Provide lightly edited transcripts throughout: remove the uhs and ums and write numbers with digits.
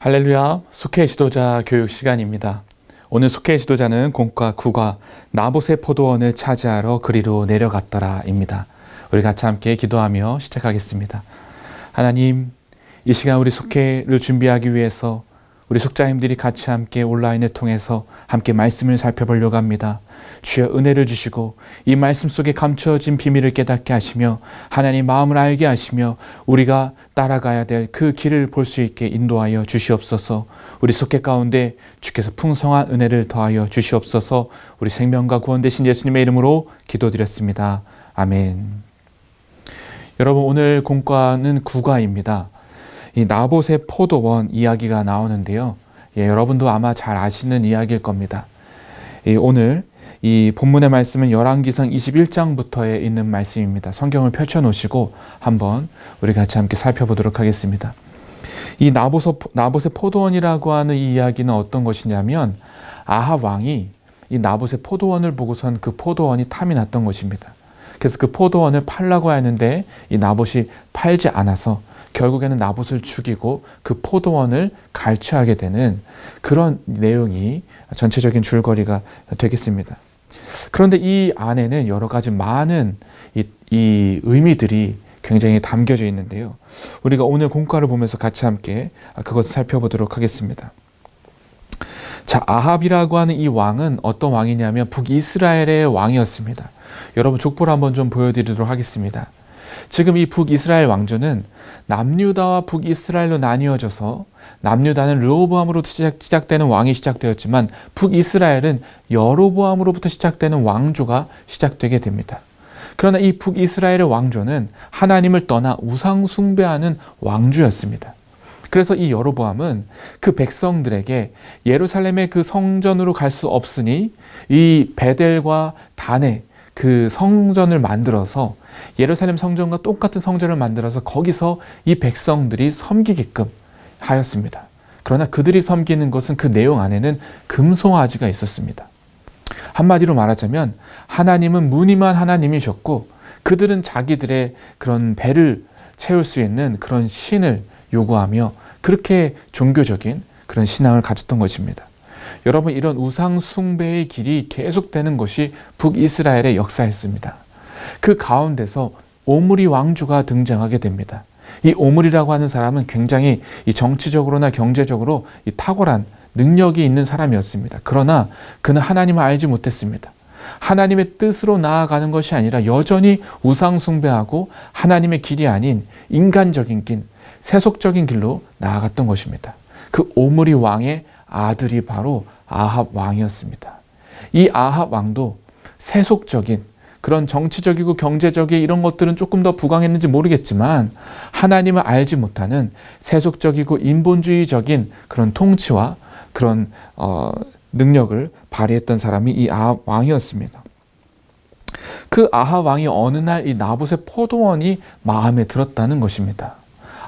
할렐루야, 속해 지도자 교육 시간입니다. 오늘 속해 지도자는 공과 구가 나봇의 포도원을 차지하러 그리로 내려갔더라입니다. 우리 같이 함께 기도하며 시작하겠습니다. 하나님, 이 시간 우리 속해를 준비하기 위해서 우리 속자님들이 같이 함께 온라인을 통해서 함께 말씀을 살펴보려고 합니다. 주여 은혜를 주시고 이 말씀 속에 감추어진 비밀을 깨닫게 하시며 하나님 마음을 알게 하시며 우리가 따라가야 될 그 길을 볼 수 있게 인도하여 주시옵소서. 우리 속해 가운데 주께서 풍성한 은혜를 더하여 주시옵소서. 우리 생명과 구원 되신 예수님의 이름으로 기도드렸습니다. 아멘. 여러분, 오늘 공과는 구과입니다. 이 나봇의 포도원 이야기가 나오는데요. 여러분도 아마 잘 아시는 이야기일 겁니다. 오늘 이 본문의 말씀은 열왕기상 21장부터에 있는 말씀입니다. 성경을 펼쳐놓으시고 한번 우리 같이 함께 살펴보도록 하겠습니다. 이 나봇의 포도원이라고 하는 이 이야기는 어떤 것이냐면 아합 왕이 이 나봇의 포도원을 보고선 그 포도원이 탐이 났던 것입니다. 그래서 그 포도원을 팔라고 하는데 이 나봇이 팔지 않아서 결국에는 나봇을 죽이고 그 포도원을 갈취하게 되는 그런 내용이 전체적인 줄거리가 되겠습니다. 그런데 이 안에는 여러 가지 많은 이 의미들이 굉장히 담겨져 있는데요. 우리가 오늘 공과를 보면서 같이 함께 그것을 살펴보도록 하겠습니다. 자, 아합이라고 하는 이 왕은 어떤 왕이냐면 북이스라엘의 왕이었습니다. 여러분 족보를 한번 좀 보여드리도록 하겠습니다. 지금 이 북이스라엘 왕조는 남유다와 북이스라엘로 나뉘어져서 남유다는 르호보암으로부터 시작되는 왕이 시작되었지만 북이스라엘은 여로보암으로부터 시작되는 왕조가 시작되게 됩니다. 그러나 이 북이스라엘의 왕조는 하나님을 떠나 우상 숭배하는 왕조였습니다. 그래서 이 여로보암은 그 백성들에게 예루살렘의 그 성전으로 갈 수 없으니 이 베델과 단의 그 성전을 만들어서 예루살렘 성전과 똑같은 성전을 만들어서 거기서 이 백성들이 섬기게끔 하였습니다. 그러나 그들이 섬기는 것은 그 내용 안에는 금송아지가 있었습니다. 한마디로 말하자면 하나님은 무늬만 하나님이셨고 그들은 자기들의 그런 배를 채울 수 있는 그런 신을 요구하며 그렇게 종교적인 그런 신앙을 가졌던 것입니다. 여러분, 이런 우상 숭배의 길이 계속되는 것이 북이스라엘의 역사였습니다. 그 가운데서 오므리 왕조가 등장하게 됩니다. 이 오므리라고 하는 사람은 굉장히 이 정치적으로나 경제적으로 이 탁월한 능력이 있는 사람이었습니다. 그러나 그는 하나님을 알지 못했습니다. 하나님의 뜻으로 나아가는 것이 아니라 여전히 우상 숭배하고 하나님의 길이 아닌 인간적인 길, 세속적인 길로 나아갔던 것입니다. 그 오므리 왕의 아들이 바로 아합 왕이었습니다. 이 아합 왕도 세속적인 그런 정치적이고 경제적인 이런 것들은 조금 더 부강했는지 모르겠지만 하나님을 알지 못하는 세속적이고 인본주의적인 그런 통치와 그런 능력을 발휘했던 사람이 이 아합 왕이었습니다. 그 아합 왕이 어느 날 이 나봇의 포도원이 마음에 들었다는 것입니다.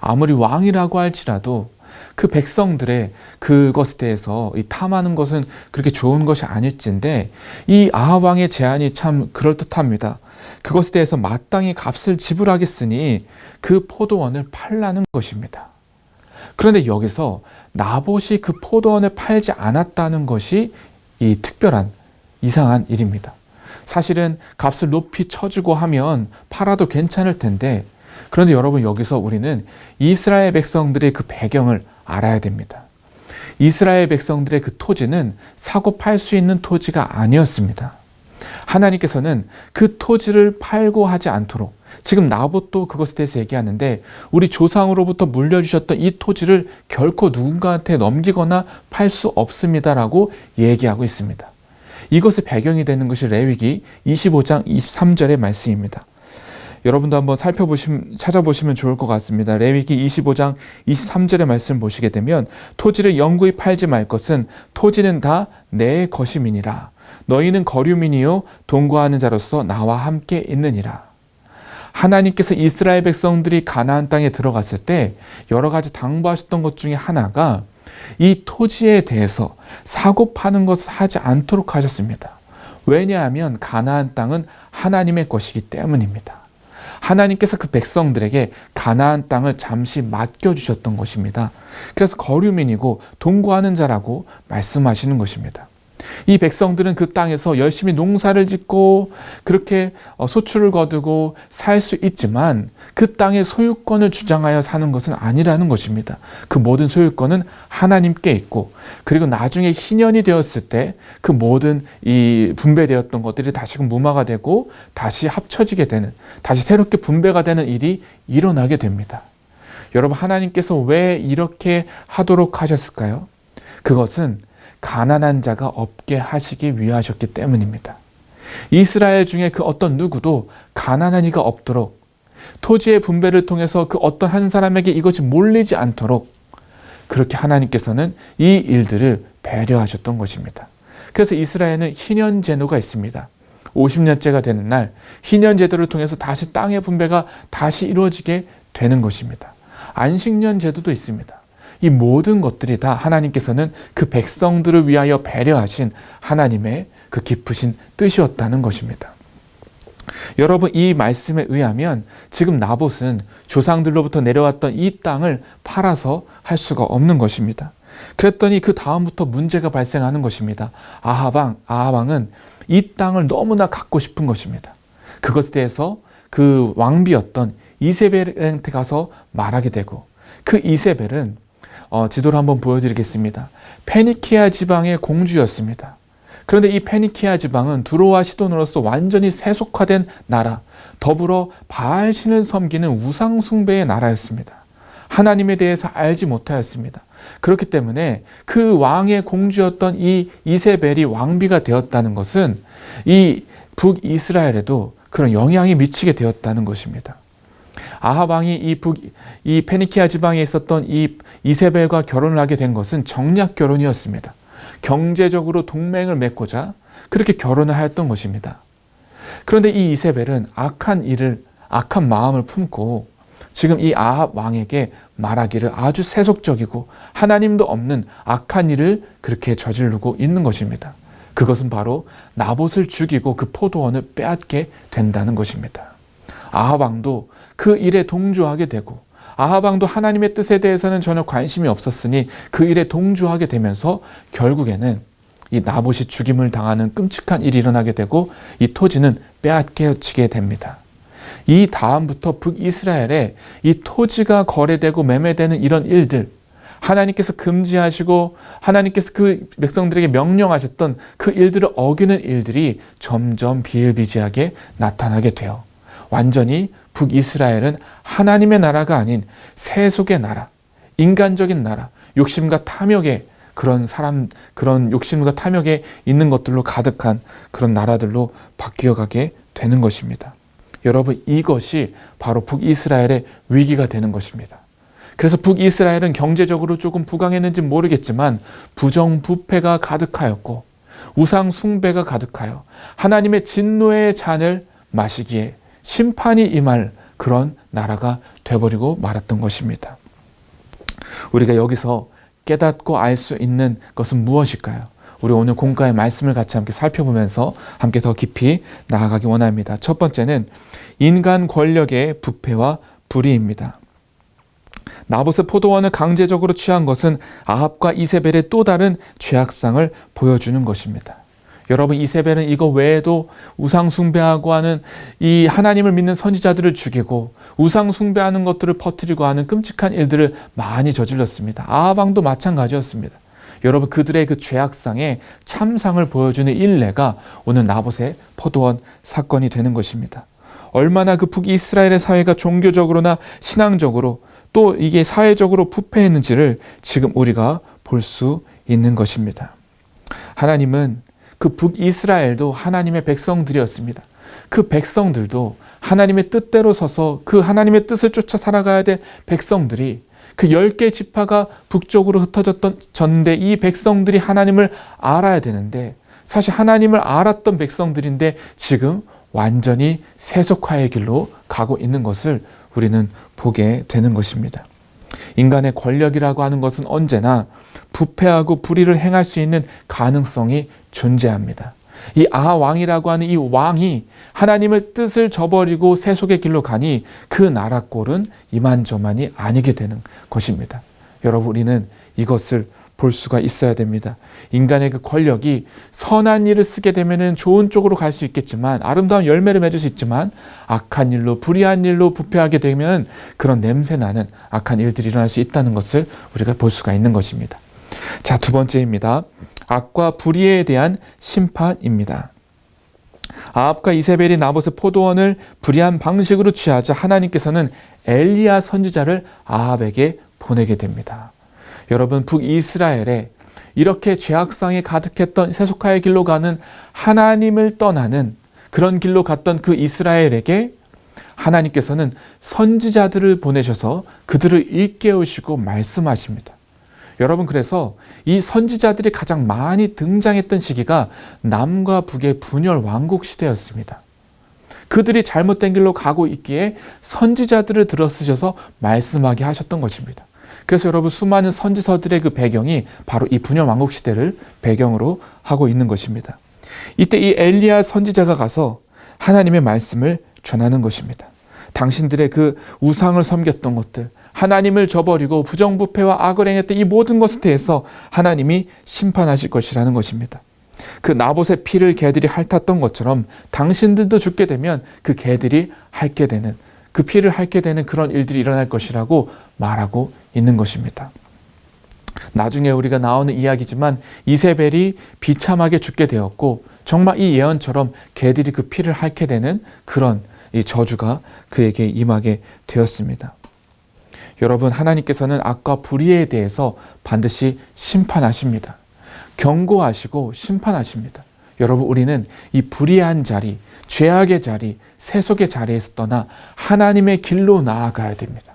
아무리 왕이라고 할지라도 그 백성들의 그것에 대해서 이 탐하는 것은 그렇게 좋은 것이 아닐진데 이 아합 왕의 제안이 참 그럴듯합니다. 그것에 대해서 마땅히 값을 지불하겠으니 그 포도원을 팔라는 것입니다. 그런데 여기서 나봇이 그 포도원을 팔지 않았다는 것이 이 특별한 이상한 일입니다. 사실은 값을 높이 쳐주고 하면 팔아도 괜찮을 텐데 그런데 여러분, 여기서 우리는 이스라엘 백성들의 그 배경을 알아야 됩니다. 이스라엘 백성들의 그 토지는 사고 팔 수 있는 토지가 아니었습니다. 하나님께서는 그 토지를 팔고 하지 않도록 지금 나봇도 그것에 대해서 얘기하는데 우리 조상으로부터 물려주셨던 이 토지를 결코 누군가한테 넘기거나 팔 수 없습니다라고 얘기하고 있습니다. 이것의 배경이 되는 것이 레위기 25장 23절의 말씀입니다. 여러분도 한번 찾아보시면 좋을 것 같습니다. 레위기 25장 23절의 말씀 보시게 되면 토지를 영구히 팔지 말 것은 토지는 다 내 것임이니라. 너희는 거류민이요 동거하는 자로서 나와 함께 있느니라. 하나님께서 이스라엘 백성들이 가나안 땅에 들어갔을 때 여러 가지 당부하셨던 것 중에 하나가 이 토지에 대해서 사고 파는 것을 하지 않도록 하셨습니다. 왜냐하면 가나안 땅은 하나님의 것이기 때문입니다. 하나님께서 그 백성들에게 가나안 땅을 잠시 맡겨주셨던 것입니다. 그래서 거류민이고 동거하는 자라고 말씀하시는 것입니다. 이 백성들은 그 땅에서 열심히 농사를 짓고 그렇게 소출을 거두고 살 수 있지만 그 땅의 소유권을 주장하여 사는 것은 아니라는 것입니다. 그 모든 소유권은 하나님께 있고, 그리고 나중에 희년이 되었을 때 그 모든 이 분배되었던 것들이 다시금 무마가 되고 다시 합쳐지게 되는, 다시 새롭게 분배가 되는 일이 일어나게 됩니다. 여러분, 하나님께서 왜 이렇게 하도록 하셨을까요? 그것은 가난한 자가 없게 하시기 위하셨기 때문입니다. 이스라엘 중에 그 어떤 누구도 가난한 이가 없도록, 토지의 분배를 통해서 그 어떤 한 사람에게 이것이 몰리지 않도록 그렇게 하나님께서는 이 일들을 배려하셨던 것입니다. 그래서 이스라엘은 희년제도가 있습니다. 50년째가 되는 날 희년제도를 통해서 다시 땅의 분배가 다시 이루어지게 되는 것입니다. 안식년 제도도 있습니다. 이 모든 것들이 다 하나님께서는 그 백성들을 위하여 배려하신 하나님의 그 깊으신 뜻이었다는 것입니다. 여러분, 이 말씀에 의하면 지금 나봇은 조상들로부터 내려왔던 이 땅을 팔아서 할 수가 없는 것입니다. 그랬더니 그 다음부터 문제가 발생하는 것입니다. 아합왕은 이 땅을 너무나 갖고 싶은 것입니다. 그것에 대해서 그 왕비였던 이세벨한테 가서 말하게 되고, 그 이세벨은 지도를 한번 보여드리겠습니다. 페니키아 지방의 공주였습니다. 그런데 이 페니키아 지방은 두로와 시돈으로서 완전히 세속화된 나라, 더불어 바알 신을 섬기는 우상 숭배의 나라였습니다. 하나님에 대해서 알지 못하였습니다. 그렇기 때문에 그 왕의 공주였던 이 이세벨이 왕비가 되었다는 것은 이 북이스라엘에도 그런 영향이 미치게 되었다는 것입니다. 아합 왕이 이 페니키아 지방에 있었던 이 이세벨과 결혼을 하게 된 것은 정략 결혼이었습니다. 경제적으로 동맹을 맺고자 그렇게 결혼을 하였던 것입니다. 그런데 이 이세벨은 악한 마음을 품고 지금 이 아합 왕에게 말하기를 아주 세속적이고 하나님도 없는 악한 일을 그렇게 저지르고 있는 것입니다. 그것은 바로 나봇을 죽이고 그 포도원을 빼앗게 된다는 것입니다. 아합 왕도 그 일에 동조하게 되고, 아합 왕도 하나님의 뜻에 대해서는 전혀 관심이 없었으니 그 일에 동조하게 되면서 결국에는 이 나봇이 죽임을 당하는 끔찍한 일이 일어나게 되고 이 토지는 빼앗겨지게 됩니다. 이 다음부터 북이스라엘에 이 토지가 거래되고 매매되는 이런 일들, 하나님께서 금지하시고 하나님께서 그 백성들에게 명령하셨던 그 일들을 어기는 일들이 점점 비일비재하게 나타나게 돼요. 완전히 북이스라엘은 하나님의 나라가 아닌 세속의 나라, 인간적인 나라, 욕심과 탐욕의 그런 욕심과 탐욕에 있는 것들로 가득한 그런 나라들로 바뀌어가게 되는 것입니다. 여러분, 이것이 바로 북이스라엘의 위기가 되는 것입니다. 그래서 북이스라엘은 경제적으로 조금 부강했는지 모르겠지만 부정부패가 가득하였고 우상 숭배가 가득하여 하나님의 진노의 잔을 마시기에 심판이 임할 그런 나라가 되어버리고 말았던 것입니다. 우리가 여기서 깨닫고 알 수 있는 것은 무엇일까요? 우리 오늘 공과의 말씀을 같이 함께 살펴보면서 함께 더 깊이 나아가기 원합니다. 첫 번째는 인간 권력의 부패와 불의입니다. 나봇의 포도원을 강제적으로 취한 것은 아합과 이세벨의 또 다른 죄악상을 보여주는 것입니다. 여러분, 이세벨은 이거 외에도 우상 숭배하고 하는 이 하나님을 믿는 선지자들을 죽이고 우상 숭배하는 것들을 퍼뜨리고 하는 끔찍한 일들을 많이 저질렀습니다. 아합 왕도 마찬가지였습니다. 여러분, 그들의 그 죄악상의 참상을 보여주는 일례가 오늘 나봇의 포도원 사건이 되는 것입니다. 얼마나 그 북이스라엘의 사회가 종교적으로나 신앙적으로 또 이게 사회적으로 부패했는지를 지금 우리가 볼 수 있는 것입니다. 하나님은 그 북이스라엘도 하나님의 백성들이었습니다. 그 백성들도 하나님의 뜻대로 서서 그 하나님의 뜻을 쫓아 살아가야 될 백성들이 그 10개 지파가 북쪽으로 흩어졌는데 이 백성들이 하나님을 알아야 되는데 사실 하나님을 알았던 백성들인데 지금 완전히 세속화의 길로 가고 있는 것을 우리는 보게 되는 것입니다. 인간의 권력이라고 하는 것은 언제나 부패하고 불의를 행할 수 있는 가능성이 존재합니다. 이 아왕이라고 하는 이 왕이 하나님의 뜻을 저버리고 세속의 길로 가니 그 나라 꼴은 이만저만이 아니게 되는 것입니다. 여러분, 우리는 이것을 볼 수가 있어야 됩니다. 인간의 그 권력이 선한 일을 쓰게 되면 좋은 쪽으로 갈 수 있겠지만, 아름다운 열매를 맺을 수 있지만, 악한 일로, 불의한 일로 부패하게 되면 그런 냄새나는 악한 일들이 일어날 수 있다는 것을 우리가 볼 수가 있는 것입니다. 자, 두 번째입니다. 악과 불의에 대한 심판입니다. 아합과 이세벨이 나봇의 포도원을 불의한 방식으로 취하자 하나님께서는 엘리야 선지자를 아합에게 보내게 됩니다. 여러분, 북이스라엘에 이렇게 죄악상에 가득했던 세속화의 길로 가는 하나님을 떠나는 그런 길로 갔던 그 이스라엘에게 하나님께서는 선지자들을 보내셔서 그들을 일깨우시고 말씀하십니다. 여러분, 그래서 이 선지자들이 가장 많이 등장했던 시기가 남과 북의 분열 왕국 시대였습니다. 그들이 잘못된 길로 가고 있기에 선지자들을 들어 쓰셔서 말씀하게 하셨던 것입니다. 그래서 여러분, 수많은 선지서들의 그 배경이 바로 이 분열 왕국 시대를 배경으로 하고 있는 것입니다. 이때 이 엘리야 선지자가 가서 하나님의 말씀을 전하는 것입니다. 당신들의 그 우상을 섬겼던 것들, 하나님을 저버리고 부정부패와 악을 행했던 이 모든 것에 대해서 하나님이 심판하실 것이라는 것입니다. 그 나봇의 피를 개들이 핥았던 것처럼 당신들도 죽게 되면 그 개들이 핥게 되는, 그 피를 핥게 되는 그런 일들이 일어날 것이라고 말하고 있는 것입니다. 나중에 우리가 나오는 이야기지만 이세벨이 비참하게 죽게 되었고, 정말 이 예언처럼 개들이 그 피를 핥게 되는 그런 이 저주가 그에게 임하게 되었습니다. 여러분, 하나님께서는 악과 불의에 대해서 반드시 심판하십니다. 경고하시고 심판하십니다. 여러분, 우리는 이 불의한 자리, 죄악의 자리, 세속의 자리에서 떠나 하나님의 길로 나아가야 됩니다.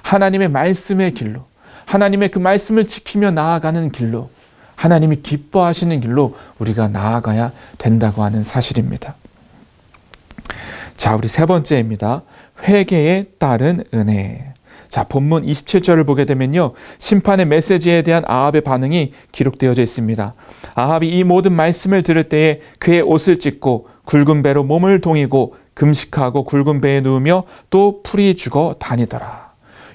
하나님의 말씀의 길로, 하나님의 그 말씀을 지키며 나아가는 길로, 하나님이 기뻐하시는 길로 우리가 나아가야 된다고 하는 사실입니다. 자, 우리 세 번째입니다. 회개에 따른 은혜. 자, 본문 27절을 보게 되면요, 심판의 메시지에 대한 아합의 반응이 기록되어져 있습니다. 아합이 이 모든 말씀을 들을 때에 그의 옷을 찢고 굵은 배로 몸을 동이고 금식하고 굵은 배에 누우며 또 풀이 죽어 다니더라.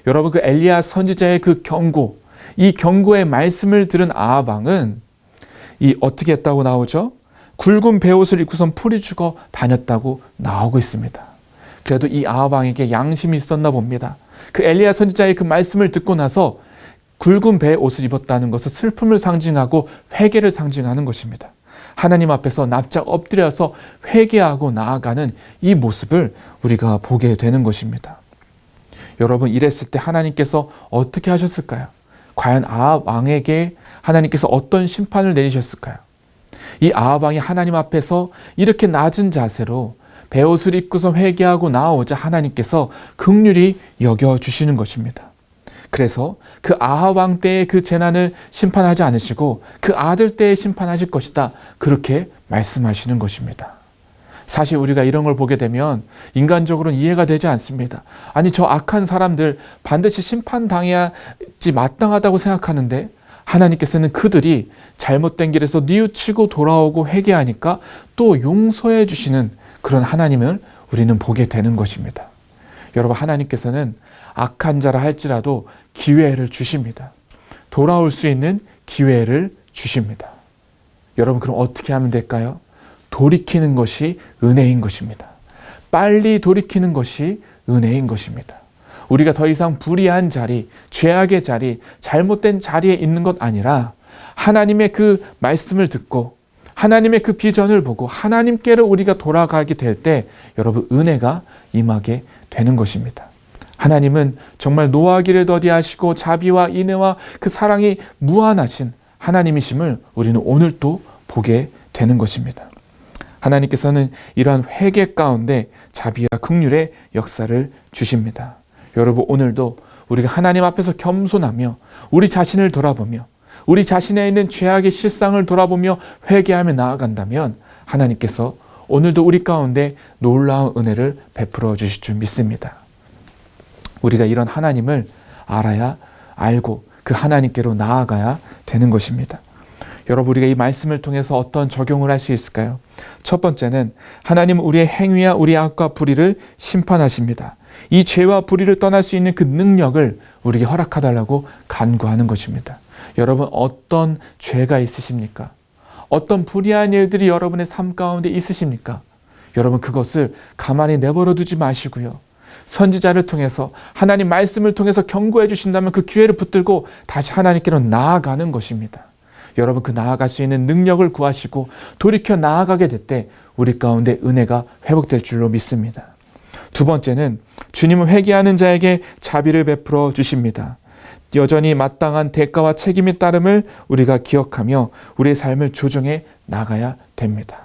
여러분, 그 엘리야 선지자의 그 경고, 이 경고의 말씀을 들은 아합 왕은 이 어떻게 했다고 나오죠? 굵은 배옷을 입고선 풀이 죽어 다녔다고 나오고 있습니다. 그래도 이 아합 왕에게 양심이 있었나 봅니다. 그 엘리야 선지자의 그 말씀을 듣고 나서 굵은 배의 옷을 입었다는 것은 슬픔을 상징하고 회개를 상징하는 것입니다. 하나님 앞에서 납작 엎드려서 회개하고 나아가는 이 모습을 우리가 보게 되는 것입니다. 여러분, 이랬을 때 하나님께서 어떻게 하셨을까요? 과연 아합 왕에게 하나님께서 어떤 심판을 내리셨을까요? 이 아합 왕이 하나님 앞에서 이렇게 낮은 자세로 베옷을 입고서 회개하고 나오자 하나님께서 긍휼히 여겨주시는 것입니다. 그래서 그 아합 왕 때의 그 재난을 심판하지 않으시고 그 아들 때에 심판하실 것이다, 그렇게 말씀하시는 것입니다. 사실 우리가 이런 걸 보게 되면 인간적으로는 이해가 되지 않습니다. 아니, 저 악한 사람들 반드시 심판당해야지 마땅하다고 생각하는데 하나님께서는 그들이 잘못된 길에서 뉘우치고 돌아오고 회개하니까 또 용서해 주시는 그런 하나님을 우리는 보게 되는 것입니다. 여러분, 하나님께서는 악한 자라 할지라도 기회를 주십니다. 돌아올 수 있는 기회를 주십니다. 여러분, 그럼 어떻게 하면 될까요? 돌이키는 것이 은혜인 것입니다. 빨리 돌이키는 것이 은혜인 것입니다. 우리가 더 이상 불의한 자리, 죄악의 자리, 잘못된 자리에 있는 것 아니라 하나님의 그 말씀을 듣고 하나님의 그 비전을 보고 하나님께로 우리가 돌아가게 될 때 여러분, 은혜가 임하게 되는 것입니다. 하나님은 정말 노하기를 더디하시고 자비와 인애와 그 사랑이 무한하신 하나님이심을 우리는 오늘 또 보게 되는 것입니다. 하나님께서는 이러한 회개 가운데 자비와 긍휼의 역사를 주십니다. 여러분, 오늘도 우리가 하나님 앞에서 겸손하며 우리 자신을 돌아보며 우리 자신에 있는 죄악의 실상을 돌아보며 회개하며 나아간다면 하나님께서 오늘도 우리 가운데 놀라운 은혜를 베풀어 주실 줄 믿습니다. 우리가 이런 하나님을 알아야 알고 그 하나님께로 나아가야 되는 것입니다. 여러분, 우리가 이 말씀을 통해서 어떤 적용을 할 수 있을까요? 첫 번째는 하나님은 우리의 행위와 우리의 악과 불의를 심판하십니다. 이 죄와 불의를 떠날 수 있는 그 능력을 우리에게 허락하달라고 간구하는 것입니다. 여러분, 어떤 죄가 있으십니까? 어떤 불의한 일들이 여러분의 삶 가운데 있으십니까? 여러분, 그것을 가만히 내버려 두지 마시고요. 선지자를 통해서 하나님 말씀을 통해서 경고해 주신다면 그 기회를 붙들고 다시 하나님께로 나아가는 것입니다. 여러분, 그 나아갈 수 있는 능력을 구하시고 돌이켜 나아가게 될 때 우리 가운데 은혜가 회복될 줄로 믿습니다. 두 번째는 주님은 회개하는 자에게 자비를 베풀어 주십니다. 여전히 마땅한 대가와 책임이 따름을 우리가 기억하며 우리의 삶을 조정해 나가야 됩니다.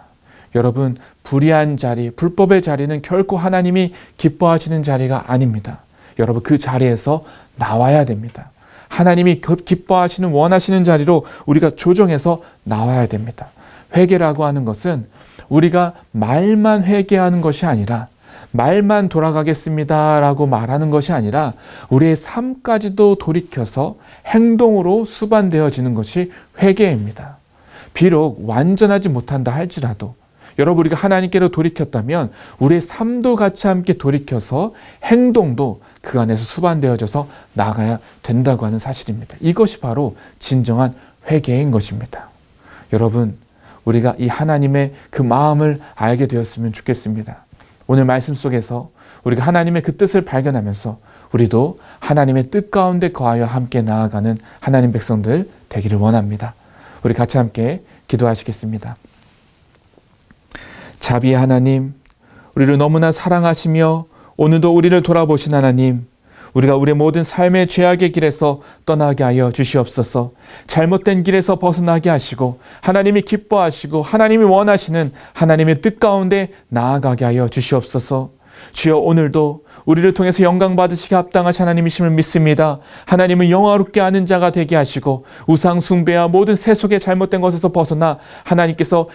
여러분, 불의한 자리, 불법의 자리는 결코 하나님이 기뻐하시는 자리가 아닙니다. 여러분, 그 자리에서 나와야 됩니다. 하나님이 기뻐하시는, 원하시는 자리로 우리가 조정해서 나와야 됩니다. 회개라고 하는 것은 우리가 말만 회개하는 것이 아니라, 말만 돌아가겠습니다라고 말하는 것이 아니라 우리의 삶까지도 돌이켜서 행동으로 수반되어지는 것이 회개입니다. 비록 완전하지 못한다 할지라도 여러분, 우리가 하나님께로 돌이켰다면 우리의 삶도 같이 함께 돌이켜서 행동도 그 안에서 수반되어져서 나가야 된다고 하는 사실입니다. 이것이 바로 진정한 회개인 것입니다. 여러분, 우리가 이 하나님의 그 마음을 알게 되었으면 좋겠습니다. 오늘 말씀 속에서 우리가 하나님의 그 뜻을 발견하면서 우리도 하나님의 뜻 가운데 거하여 함께 나아가는 하나님 백성들 되기를 원합니다. 우리 같이 함께 기도하시겠습니다. 자비의 하나님, 우리를 너무나 사랑하시며 오늘도 우리를 돌아보신 하나님, 우리가 우리의 모든 삶의 죄악의 길에서 떠나게 하여 주시옵소서. 잘못된 길에서 벗어나게 하시고 하나님이 기뻐하시고 하나님이 원하시는 하나님의 뜻 가운데 나아가게 하여 주시옵소서. 주여, 오늘도 우리를 통해서 영광 받으시기 합당하신 하나님이심을 믿습니다. 하나님은 영화롭게 하는 자가 되게 하시고 우상 숭배와 모든 세속의 잘못된 것에서 벗어나 하나님께서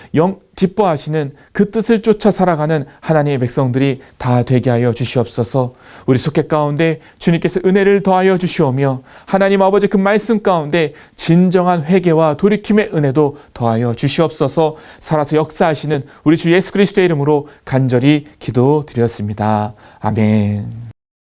기뻐하시는 그 뜻을 쫓아 살아가는 하나님의 백성들이 다 되게 하여 주시옵소서. 우리 속회 가운데 주님께서 은혜를 더하여 주시오며 하나님 아버지 그 말씀 가운데 진정한 회개와 돌이킴의 은혜도 더하여 주시옵소서. 살아서 역사하시는 우리 주 예수 그리스도의 이름으로 간절히 기도드렸습니다. 아멘.